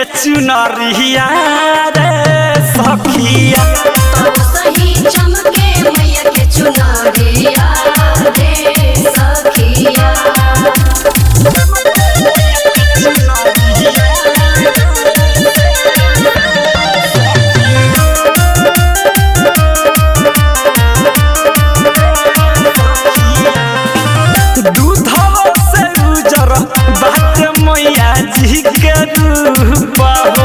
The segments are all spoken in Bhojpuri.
के चुनरिया रे सखिया तो सही चमके मैया के चुनरिया रे सखिया। दूधवा से उजर बात मैया जी के रूप हो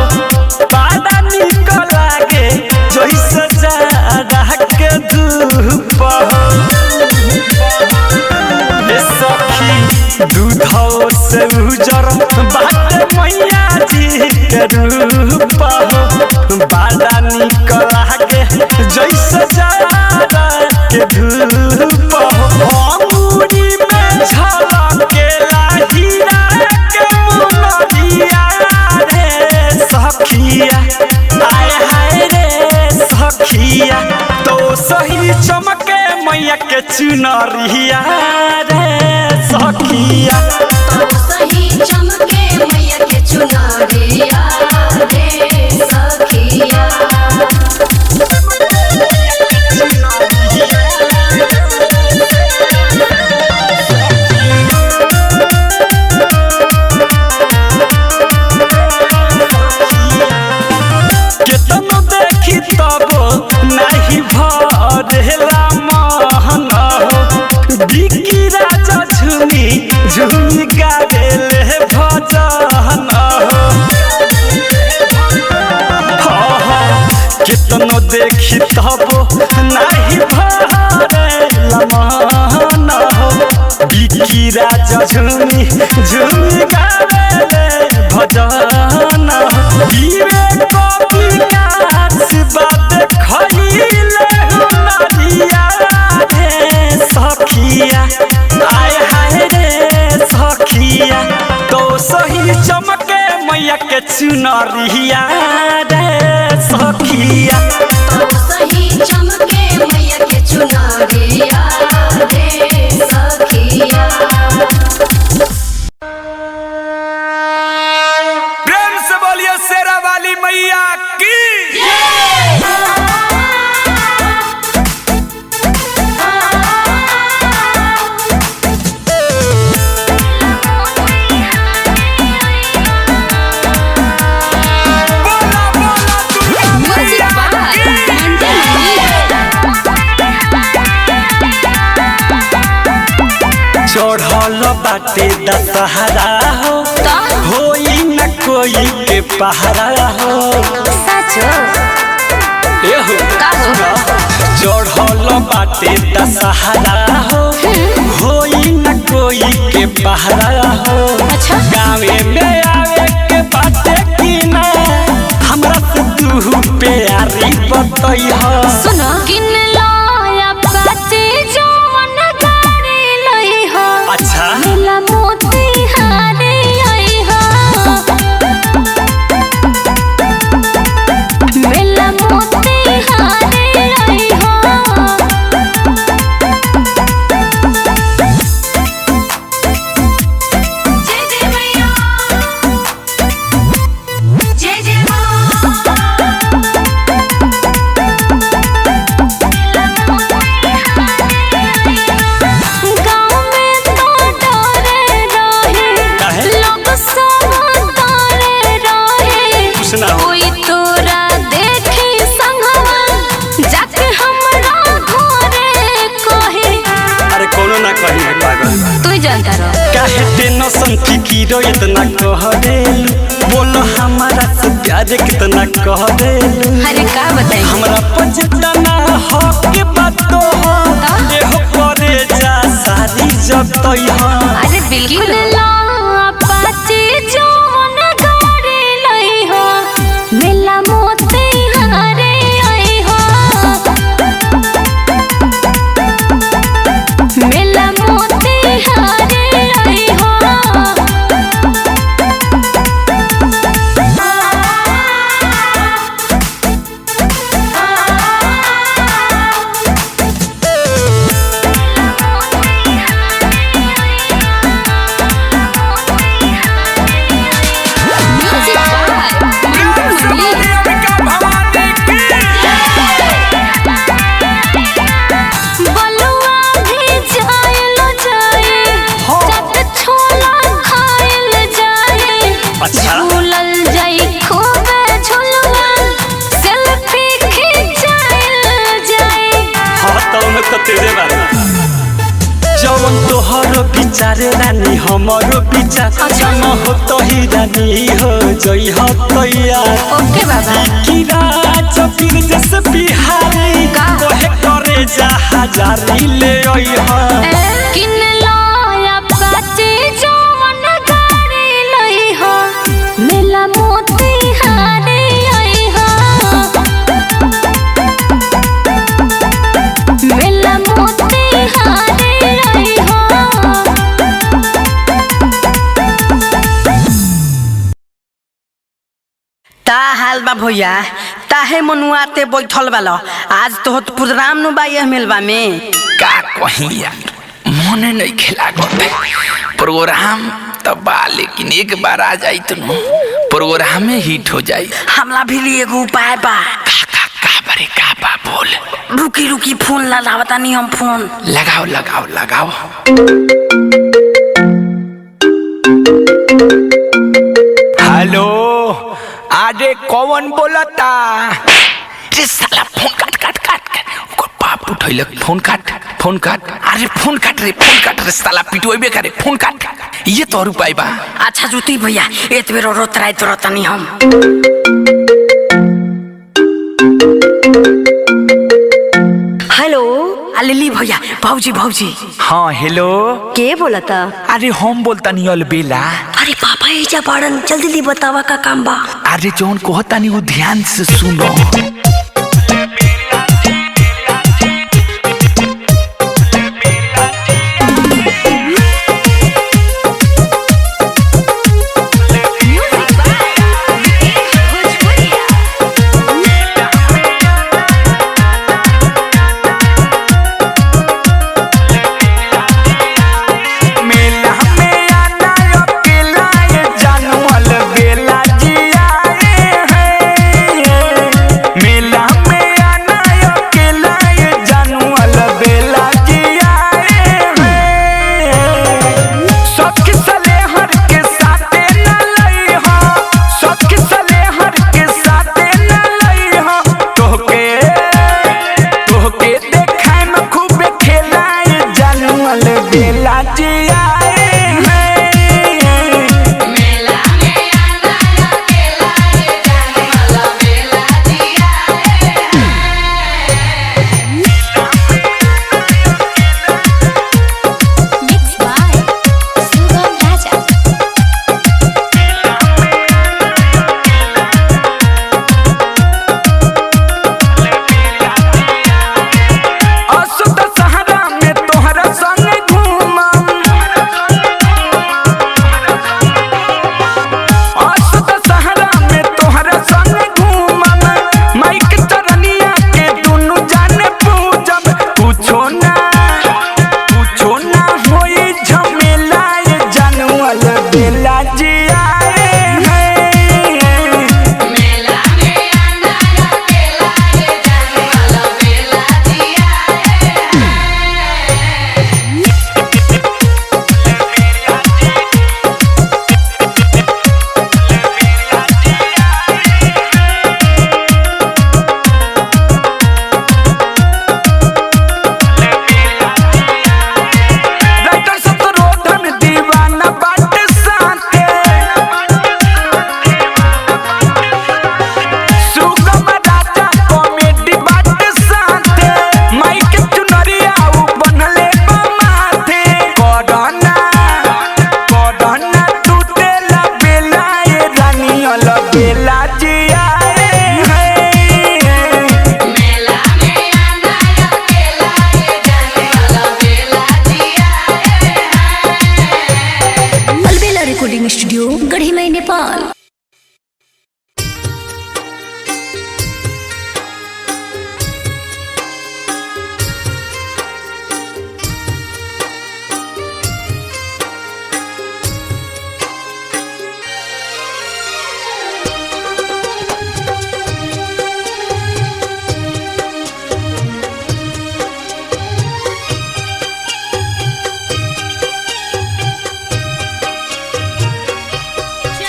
बड़ा निक लागे जैसे जाड़ा के धूप हो सखी दूधवा से उजर बात मैया जी के रूप हो बड़ा निक लागे जैसे जाड़ा के धूप हो अंगूरी में झलकेला हीरा के मुनरिया रे सखिया आय हाय रे सखिया तो सही चमके मैया के चुनरिया रे सखिया तो सही चमके मैया के चुनरिया रे सखिया। केतनो देखी तब नहीं भरेला मन हो बिकी राजा झूमी झूमी गावेले भजन हो केतनो देखी तब नहीं भरेला मन हो बिकी राजा झूमी झूमी गावेले भजन बात खइले नरिया रे सखिया आय हाय रे सखिया तो सही चमके मैया के चुनरिया रे सखिया तो सही चमके मैया के चुनरिया रे सखिया। प्रेम से बोलिए शेरा वाली मैया की चढ़ल बाटे दशहरा हो होई न कोई के पहरा हो चढ़ल बाटे दशहरा हो होई न कोई के पहरा हो गाँवे में आवे के बाटे की ना हमरा से तू प्यारी बतई हो सुनो किन लाया पाते जवन गाड़ी लई हो अच्छा नीला मोती हारे आई हो नीला मोती हारे आई हो जय जय मैया जय जय माँ। गाँव में तो डरे रहे लोग सब डरे रहे पूछना हो कोई तोरा देखी संगवा जाके हमरा घरे कहे अरे कोनो ना कही है पागल तू जानता रहो काहे टेंशन फिकिरो इतना कह देलू बोलो हमारा से प्यार कितना कह देलू अरे का बताई हमरा पछताना हो के बातो हो एहो करे जा सारी जतई हो अरे बिल्कुल ला पाची जवन गाड़ी लई हो मेला मोती हारे आई हो मेला मोती हारे आई हो तोहरो विचार रानी हमरो विचार जम हो तो ही रानी हो जई हो तैयार ओके बाबा की राज पीर जस बिहारी कोहे करे जा हजारी ले ओई हो किन लाया पाचे जवन गाड़ी लई हो मेला मोती हारे आई हो मेला मोती हारे आई हो ता हाल बा भैया ताहे मनुआते बैठल बालो आज तो प्रोग्राम नु बाई मिलबा में का कहिया मने नहीं खेला गते प्रोग्राम तो बा लेकिन एक बार आ जाई तो प्रोग्राम में हिट हो जाई हमला भी लिए एगो उपाय बा का बरे का बा बोल रुकी रुकी फोन लगावता नहीं हम फोन लगाओ लगाओ लगाओ हेलो अरे कौन बोलता रे साला फोन काट काट काट ओकर बाप उठैलक फोन काट अरे फोन काट रे साला पिटोइबे करे फोन काट ये तो उपाय बा अच्छा जुती भैया एत बेर रोतराई तो रतनी हम हेलो अलिली भैया भौजी हाँ हेलो के बोलता अरे हम बोलता नहीं अलबेला अरे पापा ऐजा पड़न जल्दी बतावा का काम बा अरे जौन कहता नहीं वो ध्यान से सुनो स्टूडियो गढ़ी में नेपाल।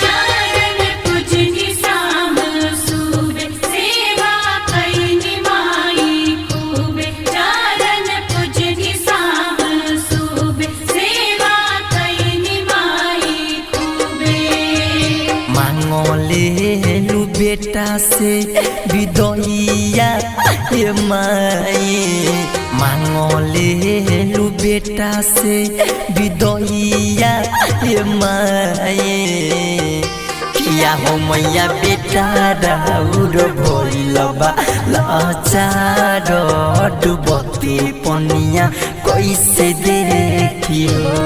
चार से विदोइया ये माई मांगले लू बेटा से विदोइया ये माई किया हो मैया बेटा राउर भइलबा लाचार डुबती पनिया कैसे देखियो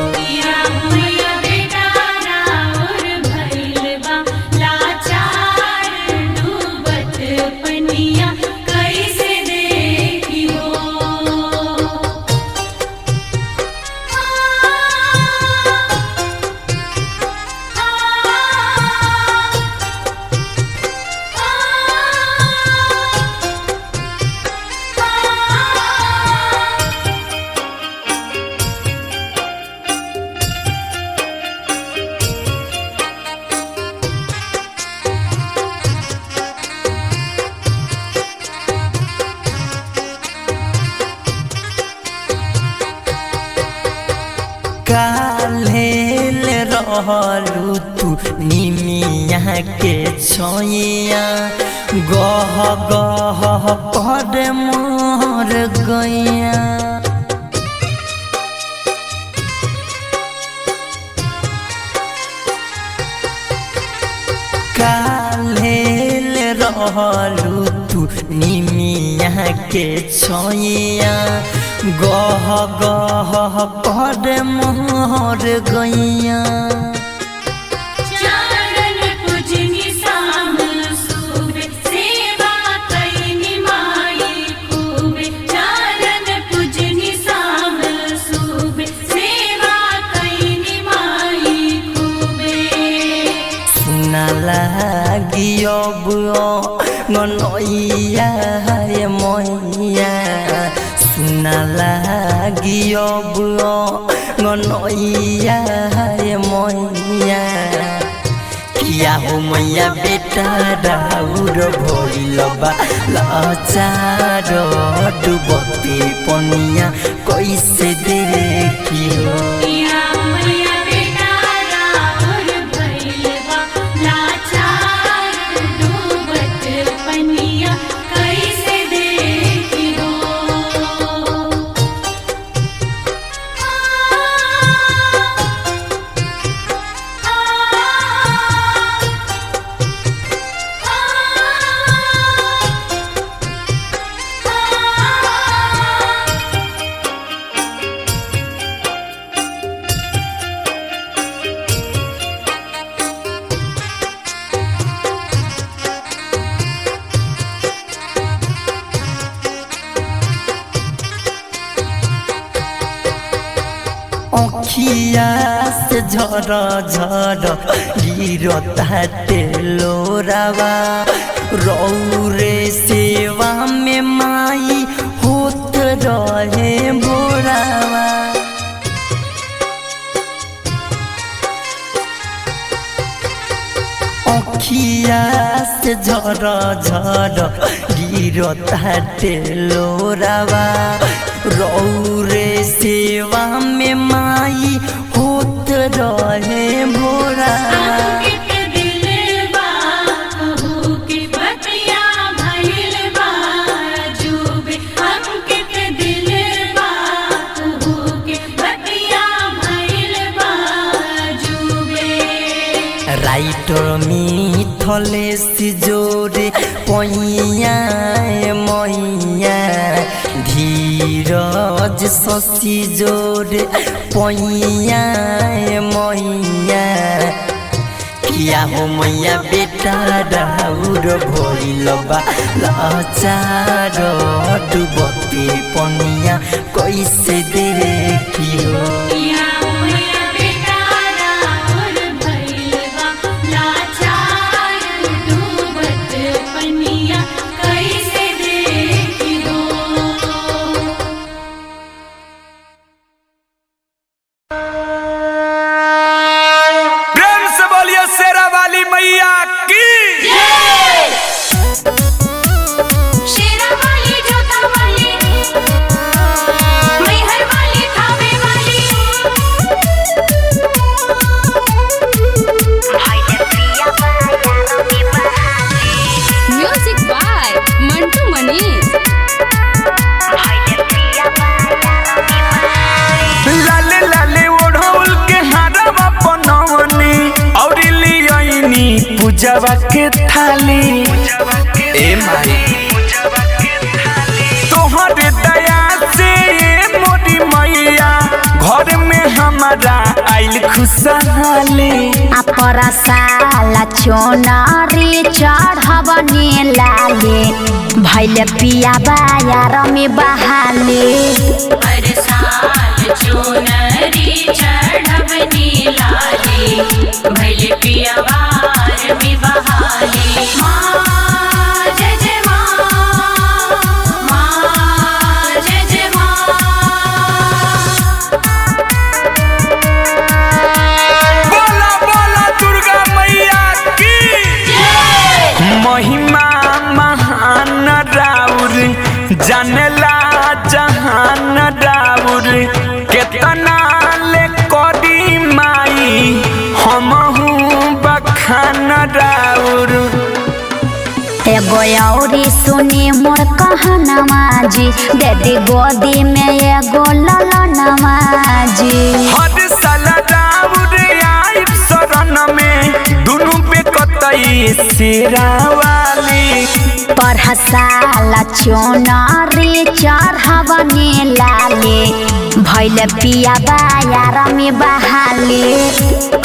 काल्हेल रहलू तू निमिया के छोइया गह गह कर मोर गैया काल्हेल रहलू तू निमिया के छोइया गह गह कर मोर गैया लागियब गनैया मैया सुना लागियब गनैया मैया किया हो मैया बेटा राउर भइलबा लाचार डुबती पनिया कैसे देखियो अखिया से झर झर गिरता तेलोरावा रौरे सेवा में माई होत रहे भोरावा अखिया से झर झर गिरता तेलोरावा रौरे सेवा में माई होत रहे भोरावा राइटर मिथले सिजोरे पैया मैया धीरज शशि जोरे पैया मैया किया हो मैया बेटा राउर भइलबा लाचार डुबती पनिया कैसे देखियो शेरा वाली जोता वाली मैहर वाली थावे वाली पूजवा के थाली ए माई तोहरे दया से मोरी मैया घर में हमारा आइल खुशहाली अपरसाला चोनरी चढ़बनी लाले भैले पिया बायार में बहाले हर साल चुनरी चढ़बनी लाले भैले पिया बार में बहाले माँ जय जय माँ जय जय माँ बोला बोला दुर्गा मैया की महिमा महान राउर जानला जहान राउर केतना ले करी माई हमहू बखान राउर एगो औरी सुनी मोर कहनवा जी दे दी गोदी में एगो ललनवा जी हर साल राउर आई शरण में दुनु पे कतई सिरावाली परहसाला चोनरी चढ़बनी लाले भैले पिया बायार में बहाले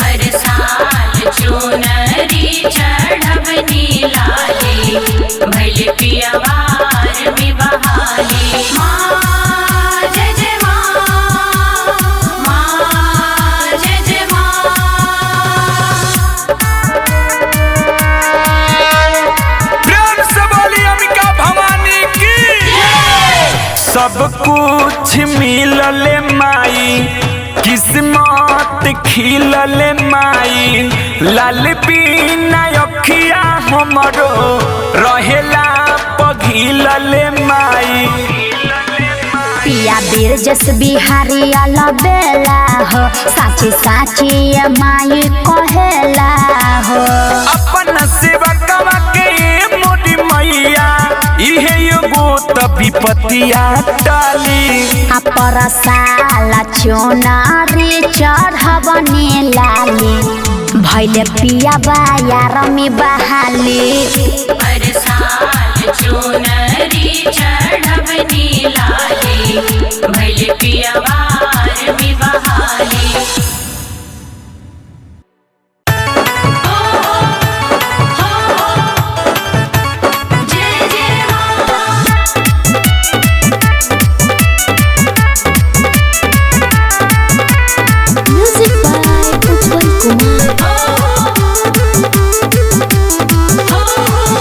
हर साल चुनरी चढ़बनी लाले भैले पिया बार में बहाले माँ जय जय माँ जय जय माँ प्यार से बोली अंबिका भवानी की सब कुछ मिलले माई किस्मत खिलले माई लाल बिना अखिया हमरो रहेला पघिलले माई पिया बीर जस बिहारी अलबेला हो साची साची ये माई कहेला हो अपन सेवा कवा के मोरी मैया इहे एगो त विपतिया टाली अपरसाला चोनरी चढ़बनी लाले भैले पिया बायार में बहाले हर साल चुनरी चढ़बनी लाले भैले पिया बार में बहाले जय जय माँ म्यूजिक बाय उत्पल कुमार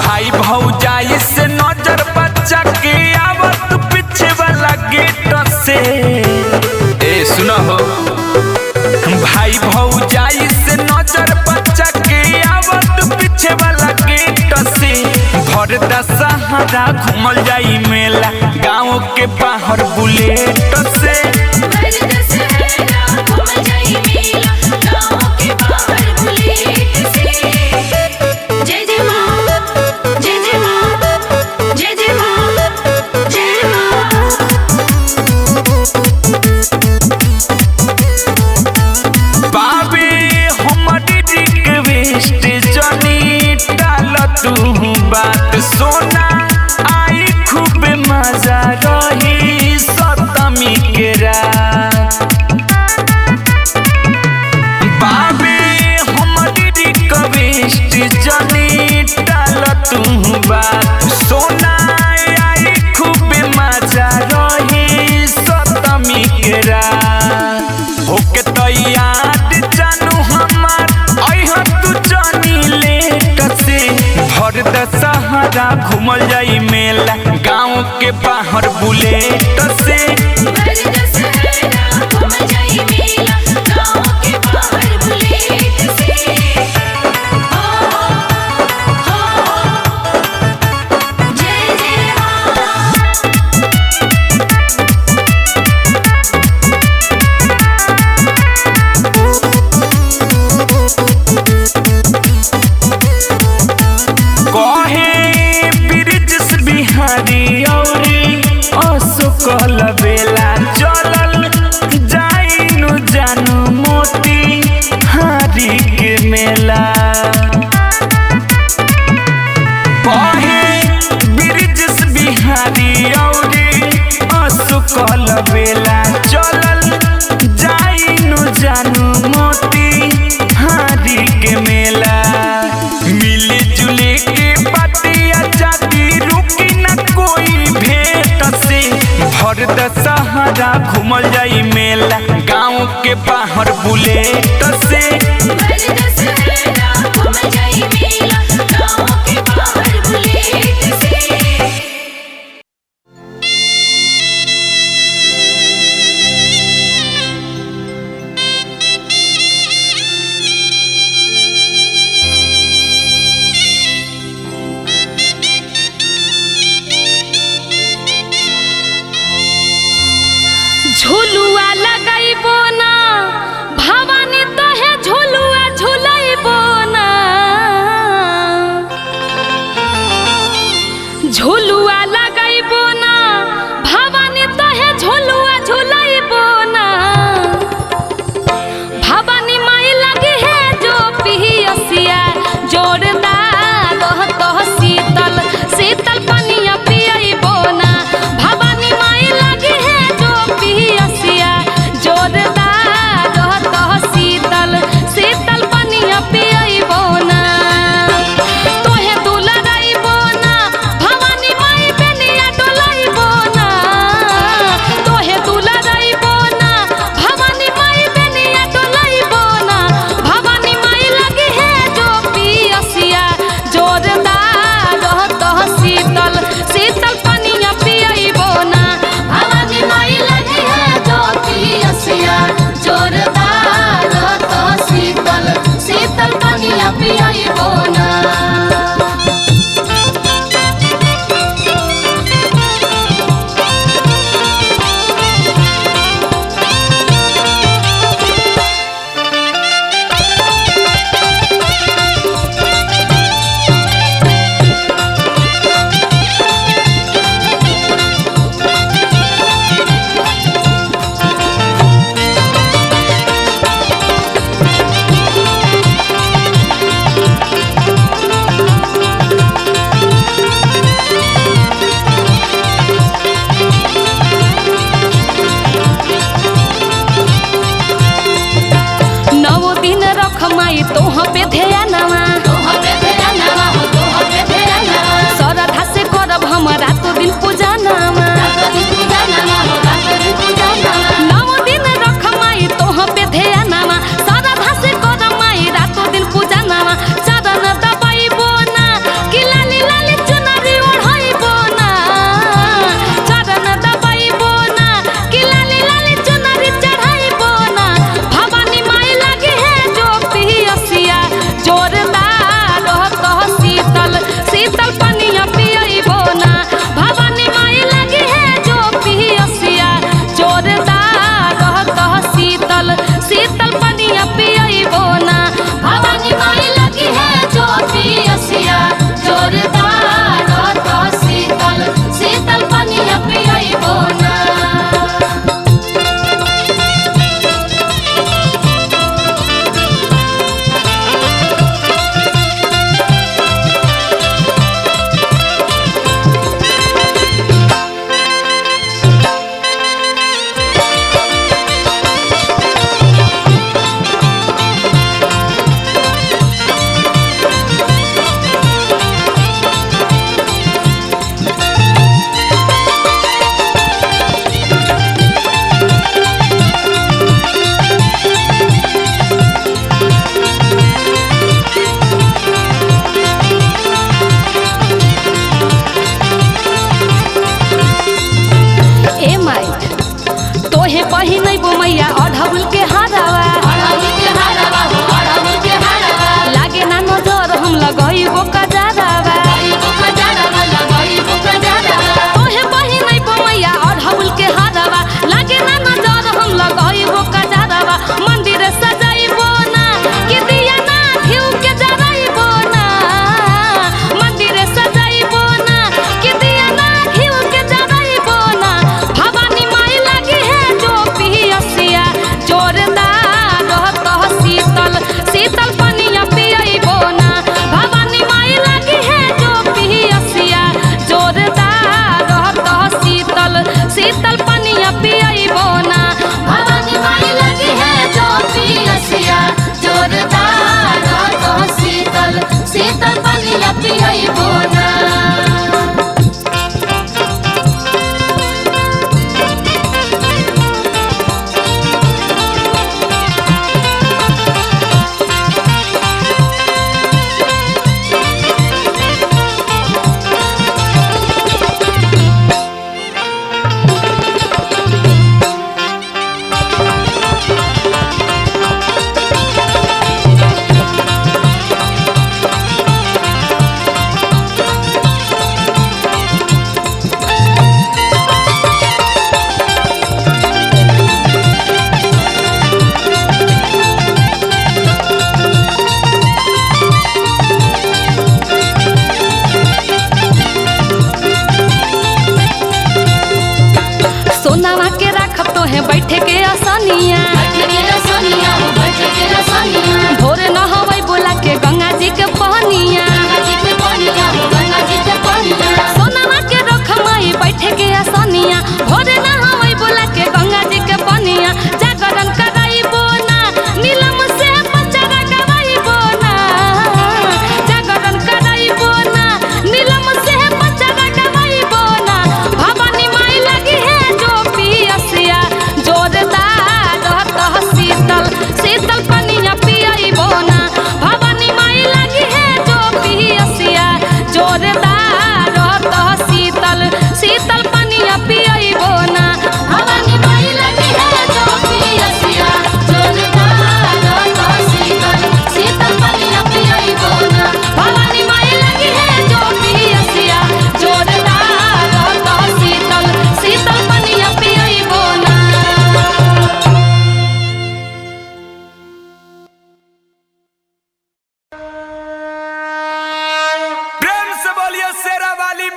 भाई भौजाई से नजर बच्चा के आवत पीछे वाला गेट से ए सुनो हो भाई भौजाई से नजर बच्चा के आवत पीछे वाला गेट से भर दशहरा घूमल जाई मेला गाँव के बाहर बुलेट से हर दशहरा घूम जाई मेला गाँव के बाहर बुलेट से जय जय माँ जय जय माँ जय जय माँ जय माँ बाबे हमारी रिक्वेस्ट जनी टाल तू बात सोना आई खूब मजा रही सप्तमी के रात बाबे हमारी रिक्वेस्ट जनी टाल तू बात सोना आई खूब मजा रही सप्तमी के रात होके तैयार जानू हमार अइहा तू जानी लेट से भर दशहरा घूमल जाई मेला गाँव के बाहर बुलेट से हर दशहरा घूम जाई मेला गाँव के बाहर बुलेट से जय जय माँ कहे ब्रिजेश बिहारी औरी अशोकल बेला चलल जाइनु जानू मोती हारी के मेला बेला चलल जाइनु जानू मोती हारी के मेला मिली जुली के बतिया जाती रुकी न कोई भेंट से भर दशहरा घूमल जाई मेला गाँव के बाहर बुलेट से झुलुआ लगाइबो ना भवानी तहे झुलुआ झुलाइबो ना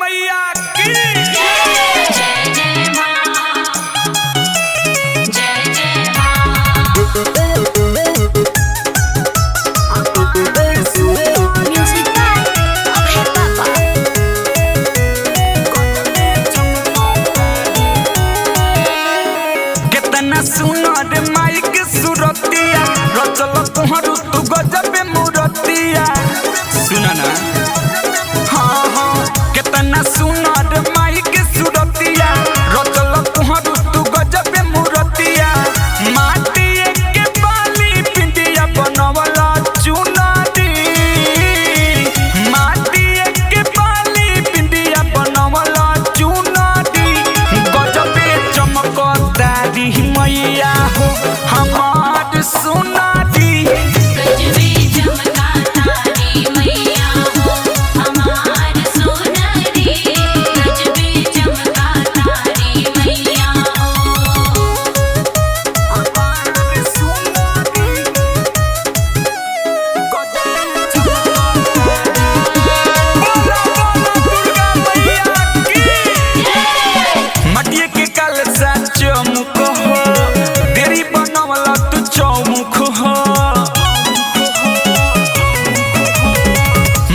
मैया की जय जय माँ जय जय माँ म्यूजिक बाय अभय पापा। कितना सुनर माई के सुरतिया रचल तुहरू तू गजब मूरतिया सुना ना हाँ हाँ कितना सुनर माई के सुरतिया रचल तुहरू तू गजब मूरतिया माटी के बाली पिंडिया बनवला चुनारी माटी के बाली पिंडिया बनवला चुनारी गजबे चमकदारी मैया हो हमार सोनारी गजबे चमका तारी मैया हो हमार सोनारी गजबे चमका तारी मैया हो हमार सोनारी गजबे चमकदारी बोला बोला दुर्गा मैया की मटिया के कलसा चमुक हो देरी बनवला तू चौमुख हो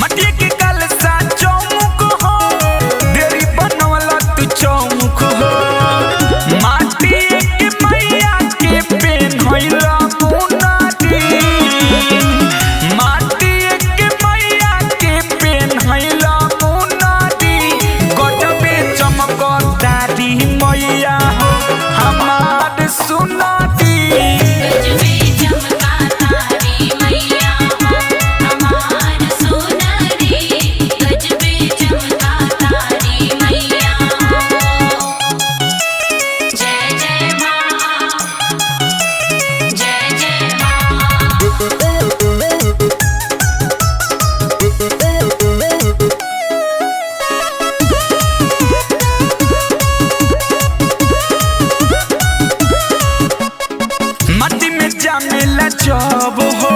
मटिया के कलसा चौमुख हो देरी बनवला तू चौमुख हो माटी के मैया के पेन होइला मुनादी माटी के मैया के पेन होइला मुनादी गजबे चमकदारी मैया हो हमार सुनादी गजबे चमका तारी मैया हो हमार सोनारी गजबे चमका तारी मैया हो जय जय माँ जय जय माँ मट्टी में जामेला जब हो